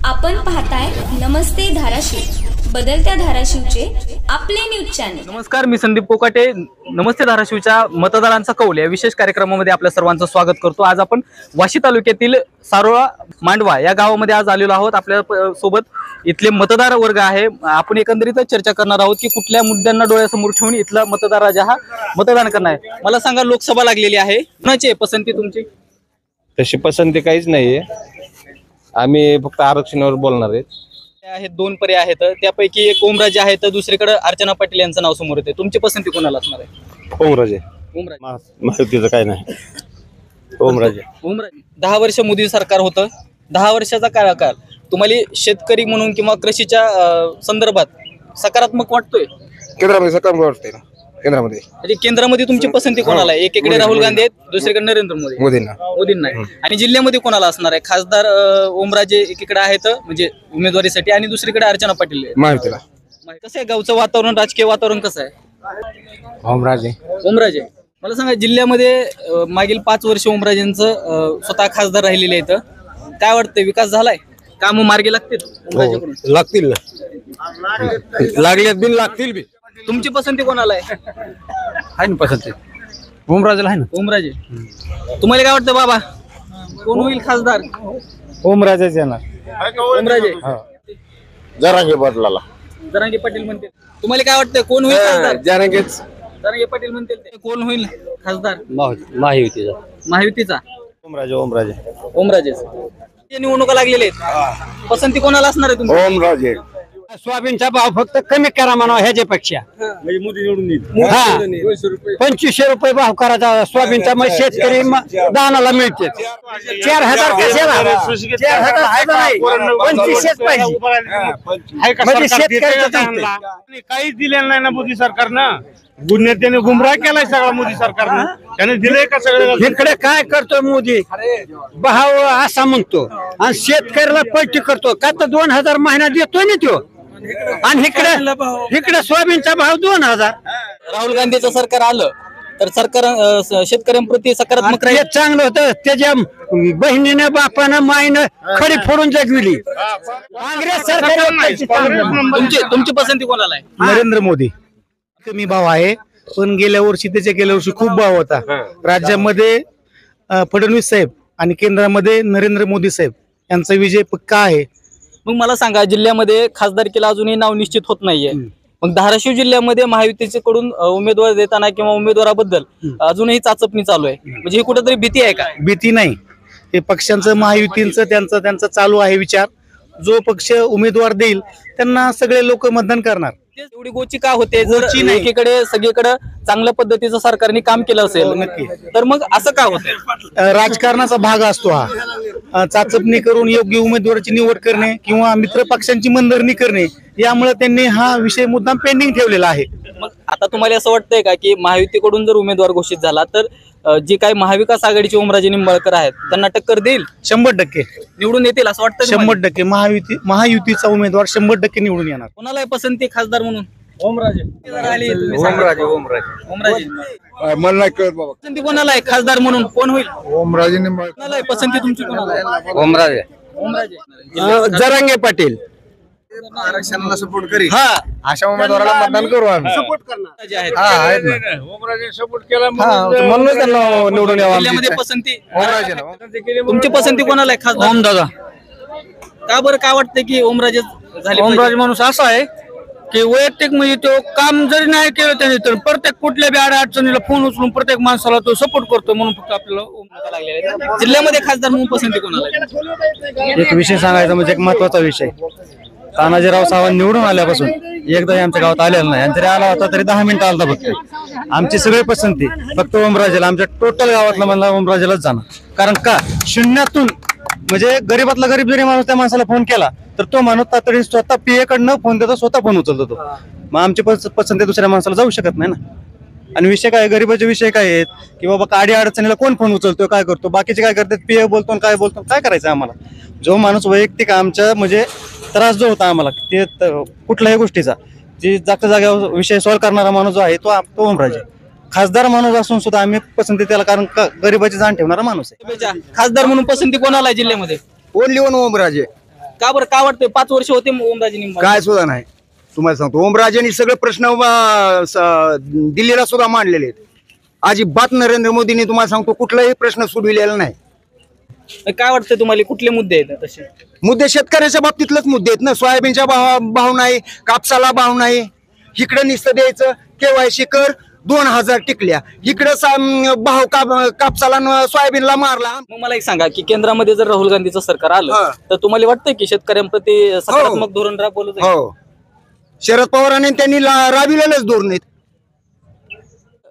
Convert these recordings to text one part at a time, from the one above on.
आपण पाहताय नमस्ते धाराशिव, बदलत्या धाराशिवचे आपले न्यूज चॅनल। नमस्कार, मी संदीप कोकाटे। नमस्ते धाराशिवच्या मतदारांचा कौल या विशेष कार्यक्रमामध्ये आपल्या सर्वांचं स्वागत करतो। आज आपण वाशी तालुक्यातील सारोळा मांडवा या गावामध्ये आज आलेलो आहोत। आपल्या सोबत इथले मतदार वर्ग आहे। आपण एकंदरीत चर्चा करणार आहोत की कुठल्या मुद्द्यांना डोळ्यासमोर ठेवून इथला मतदार राजा हा मतदान करणार आहे। मला सांगा, लोकसभा लागलेली आहे, कुणाची पसंती तुमची? तशी पसंती काहीच नाहीये, आम्ही फक्त आरक्षणावर बोलणार आहेत। दोन पर्याय आहेत, त्यापैकी एक ओमराजे आहे तर दुसरीकडे अर्चना पाटील यांचं नाव समोर येते। तुमची पसंती कोणाला असणार आहे? ओमराजे। महायुतीचं काय नाही, ओमराजे। 10 वर्ष मोदी सरकार होतं। 10 वर्षाचा कार्यकाळ तुम्हाला शेतकरी म्हणून किंवा कृषीच्या संदर्भात सकारात्मक वाटतोय? केंद्रामध्ये सकारात्मक वाटतंय ना। केंद्रामध्ये म्हणजे केंद्रामध्ये तुमची पसंती कोणाला आहे? एकीकडे राहुल गांधी आहेत, दुसरीकडे नरेंद्र मोदींना आहे। आणि जिल्ह्यामध्ये कोणाला असणार आहे? खासदार ओमराजे एकीकडे आहेत म्हणजे उमेदवारीसाठी, आणि दुसरीकडे अर्चना पाटील आहेत महायुतीला। कसं आहे गावचं वातावरण, राजकीय वातावरण कसं आहे? ओमराजे। मला सांगा, जिल्ह्यामध्ये मागील 5 वर्ष ओमराजेंचं स्वतः खासदार राहिलेले आहेत, काय वाटतंय, विकास झालाय? काम मार्गी लागतील ओमराजेकडून? लागतील ना, लागल्यात बिन लागतील बी। तुमची पसंती कोणाला आहे? आहे ना पसंती, ओमराजेला आहे ना। ओमराजे। तुम्हाला काय वाटतं बाबा, कोण होईल खासदार? ओमराजेच येणार। ओमराजे। जरांगे बदलाला, जरांगे पाटील म्हणते। तुम्हाला काय वाटतं, कोण होईल खासदार? जरांगेच। जरांगे पाटील म्हणते, कोण होईल खासदार? महायुतीचा। महायुतीचा। ओमराजे। निवडणुका लागलेल्या आहेत, पसंती कोणाला असणार आहे तुमची? ओमराजे। सोयाबीनचा भाव फक्त कमी करा म्हणा, ह्याच्यापेक्षा मोदी निवडून येईल। 2500 रुपये भाव करायचा सोयाबीनचा, मग शेतकरी दानाला मिळते 4000 कशाला? 4000 नाही, 2500 पाहिजे म्हणजे शेतकरी काहीच दिलेलं नाही ना मोदी सरकारनं। त्याने गुमराह केलाय सगळा मोदी सरकारनं, त्याने दिलंय का सगळं? इकडे काय करतो मोदी, भाव असा म्हणतो आणि शेतकऱ्याला पलटी करतो का? तर 2000 महिना देतोय ना तो, आणि इकडे सोयाबीनचा भाव 2000। राहुल गांधीचं सरकार आलं तर सरकार शेतकऱ्यांप्रती सकारात्मक हे चांगलं होतं। त्याच्या बहिणीने बापानं माईनं खडी फोडून जगविली। काँग्रेस सरकार। तुमची पसंती कोणाला आहे? नरेंद्र मोदी। कमी भाव आहे, पण गेल्या वर्षी खूप भाव होता। राज्यामध्ये फडणवीस साहेब आणि केंद्रामध्ये नरेंद्र मोदी साहेब यांचा विजय पक्का आहे। मग मला सांगा, जिल्ह्यामध्ये खासदारकीला अजूनही नाव निश्चित होत नाहीये, मग धाराशिव जिल्ह्यामध्ये महायुतीचे कडून उमेदवार देताना किंवा उमेदवाराबद्दल अजूनही चाचपणी चालू आहे, म्हणजे ही कुठेतरी भीती आहे का? भीती नाही, हे पक्षांचं महायुतींचं त्यांचा चालू आहे विचार। जो पक्ष उमेदवार देईल त्यांना सगळे लोक मतदान करणार। एवढी गोची का होते? जर एकीकडे सगळीकडे चांगल्या पद्धतीचं सरकारने काम केलं असेल तर मग असं का होतंय? राजकारणाचा भाग असतो हा, चाचपणी करून योग्य उमेदवाराची निवड करणे किंवा मित्र पक्षांची मनधरणी करणे, यामुळे त्यांनी हा विषय मुद्दाम पेंडिंग ठेवलेला आहे। मग आता तुम्हाला असं वाटतंय का की महायुतीकडून जर उमेदवार घोषित झाला तर जे काही महाविकास आघाडीचे ओमराजे निंबाळकर आहेत त्यांना टक्कर देईल? 100% निवडून येतील असं वाटतं? 100% महायुतीचा उमेदवार 100% निवडून येणार। कोणाला पसंती खासदार म्हणून? ओमराजे। मला नाही कळत बाबा, पसंती कोणाला आहे खासदार म्हणून? कोण होईल? ओमराजे कोणाला आहे पसंती तुमची? कोणाला आहे? ओमराजे। जरांगे पाटील। आरक्षणाला सपोर्ट करी, हा, अशा उमेदवाराला मतदान करू आम्ही। सपोर्ट करणार जे आहेत. ओमराजे सपोर्ट केला म्हणून त्यांना निवडून यावं। जिल्ह्यामध्ये पसंती ओमराजेला। तुमची पसंती कोणाला आहे खासदार? ओमदादा। का बरं, काय वाटतं की ओमराजे झाले? ओमराजे माणूस असा आहे की वैयक्तिक म्हणजे तो काम जरी नाही केलं त्याने तर प्रत्येक कुठल्या बी अडचणीला फोन उचलून प्रत्येक माणसाला तो सपोर्ट करतो, म्हणून फक्त आपल्याला जिल्ह्यामध्ये खासदार म्हणून पसंती कोणाला आहे? एक विषय सांगायचा म्हणजे एक महत्वाचा विषय, तानाजीराव सावंत निवडून आल्यापासून एकदा आमच्या गावात आलेला नाही, आणि जरी आला होता तरी 10 मिनिटं आलता फक्त। आमची सगळी पसंती फक्त ओमराजेला, आमच्या टोटल गावातला म्हणला ओमराजेलाच जाणार। कारण का, शून्यातून म्हणजे गरीबातला गरीब जरी माणूस त्या माणसाला फोन केला तर तो माणूस तातडीने स्वतः पीए कडनं फोन देतो, स्वतः फोन उचलतो तो। मग आमची पसंती दुसऱ्या माणसाला जाऊ शकत नाही ना। आणि विषय काय, गरीबाचे विषय काय आहेत की बाबा काडी अडचणीला कोण फोन उचलतो, काय करतो, बाकीचे काय करतात, पीए बोलतो काय बोलतो, काय करायचं आम्हाला? जो माणूस वैयक्तिक आमच्या म्हणजे त्रास जो होता आम्हाला ते कुठल्याही गोष्टीचा, जी जागच्या जागेवर विषय सॉल्व्ह करणारा माणूस जो आहे तो ओमराजे। खासदार माणूस असून सुद्धा आम्ही पसंती त्याला, कारण गरिबाची जाण ठेवणारा माणूस आहे। खासदार म्हणून पसंती कोणाला आहे जिल्ह्यामध्ये? Only one Omraje. का बरं, का वाटतंय 5 वर्ष होते ओमराजे निंबाळकर? काय सुद्धा नाही. तुम्हाला सांगतो ओमराजेंनी सगळे प्रश्न दिल्लीला सुद्धा मांडलेले आहेत. अजिबात नरेंद्र मोदींनी तुम्हाला सांगतो कुठलाही प्रश्न सोडविलेला नाही. काय वाटतंय तुम्हाला, कुठले मुद्दे आहेत तसे? मुद्दे शेतकऱ्याच्या बाबतीतलेच मुद्दे आहेत ना. सोयाबीनच्या भाव नाही, कापसाला भाव नाही. इकडे नुसतं द्यायचं केवायसी कर, 2000 टिकल्या. इकडे भाव कापसाला सोयाबीनला मारला. मग मला एक सांगा की केंद्रामध्ये जर राहुल गांधीचं सरकार आलं तर तुम्हाला वाटतंय की शेतकऱ्यांप्रती सकारात्मक धोरण राबवलं जाईल? हो, शरद पवारांनी त्यांनी राबविलेलंच धोरण आहेत.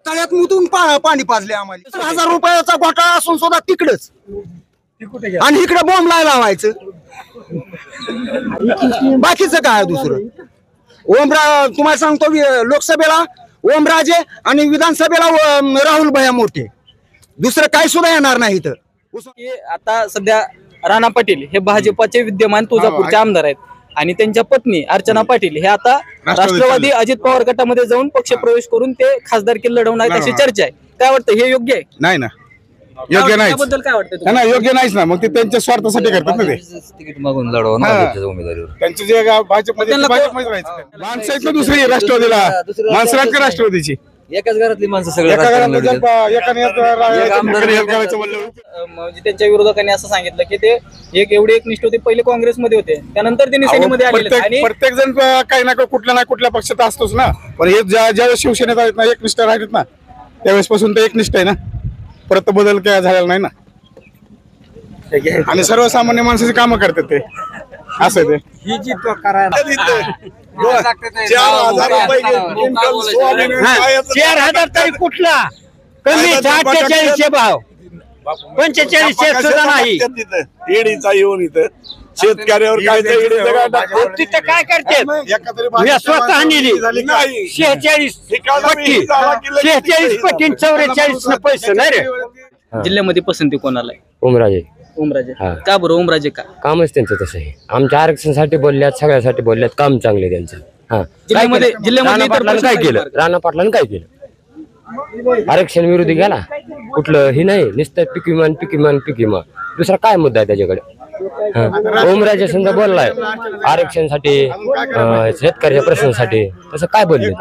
तळ्यात मुतून पाणी पाजले आम्हाला. 1000 रुपयाचा घोटाळा असून सुद्धा तिकडच, आणि इकडे बॉम्ब लावायचं. बाकीचं काय दुसरं? तुम्हाला सांगतो लोकसभेला ओमराजे आणि विधानसभेला राहुल भैया मोठे, दुसरं काय सुद्धा येणार नाही इथं. आता सध्या राणा पाटील हे भाजपाचे विद्यमान तुळजापूरचे आमदार आहेत आणि त्यांच्या पत्नी अर्चना पाटील हे आता राष्ट्रवादी अजित पवार गटामध्ये जाऊन पक्ष प्रवेश करून ते खासदारकी लढवणार अशी चर्चा आहे. काय वाटतं, हे योग्य आहे? नाही ना, योग्य नाही. त्याबद्दल काय वाटतं? नाही, योग्य नाहीच ना. मग ते त्यांच्या स्वार्थासाठी करतात ना. ते तिकीट मागून लढवणार उमेदवारीवर त्यांचं जे भाजपमध्ये राहायचं. माणसं आहेत ना दुसरी राष्ट्रवादीला, माणसं आहेत का राष्ट्रवादीची? एकाच घरातली माणसं सगळे एका राजकारण घरात लढतात. म्हणजे त्यांच्या विरोधकांनी असं सांगितलं की ते एवढे एकनिष्ठ होते, पहिले काँग्रेसमध्ये होते, त्यानंतर त्यांनी सेनेमध्ये आलेले आणि प्रत्येक जण काही ना कुठल्या ना कुठल्या पक्षात असतोच ना. पण हे ज्यावेळेस शिवसेनेत आहेत ना, एकनिष्ठ राहिलेत ना, त्यावेळेस पासून ते एकनिष्ठ आहे ना. परत बदल काय झालेला नाही ना. आणि सर्वसामान्य माणसाची कामं करतात ते, असं ते. ही जी तो करायला 4000 तरी कुठला कमी 48 भाव 45 सुद्धा नाही. ईडीचा येऊन इथं शेतकऱ्यावर तिथं काय करते? स्वतः नेली 46 पट्टी, 46 पट्टी 44 पैसे नाही रे. जिल्ह्यामध्ये पसंती कोणाला आहे? ओमराजे. ओमराजे. का बरं ओमराजे? का? कामच त्यांचं तसं आहे. आमच्या आरक्षणासाठी बोलल्यात, सगळ्यासाठी बोलल्यात, काम चांगले त्यांचं. जिल्ह्यामध्ये राणा पाटलांनी काय केलं? राणा पाटलांनी काय केलं? आरक्षण विरोधी गेला, कुठलं ही नाही, नुसतं पीक विमा. दुसरा काय मुद्दा आहे त्याच्याकडे? ओमराजे समजा बोललाय आरक्षणासाठी, शेतकऱ्याच्या प्रश्नासाठी, तसं काय बोलले?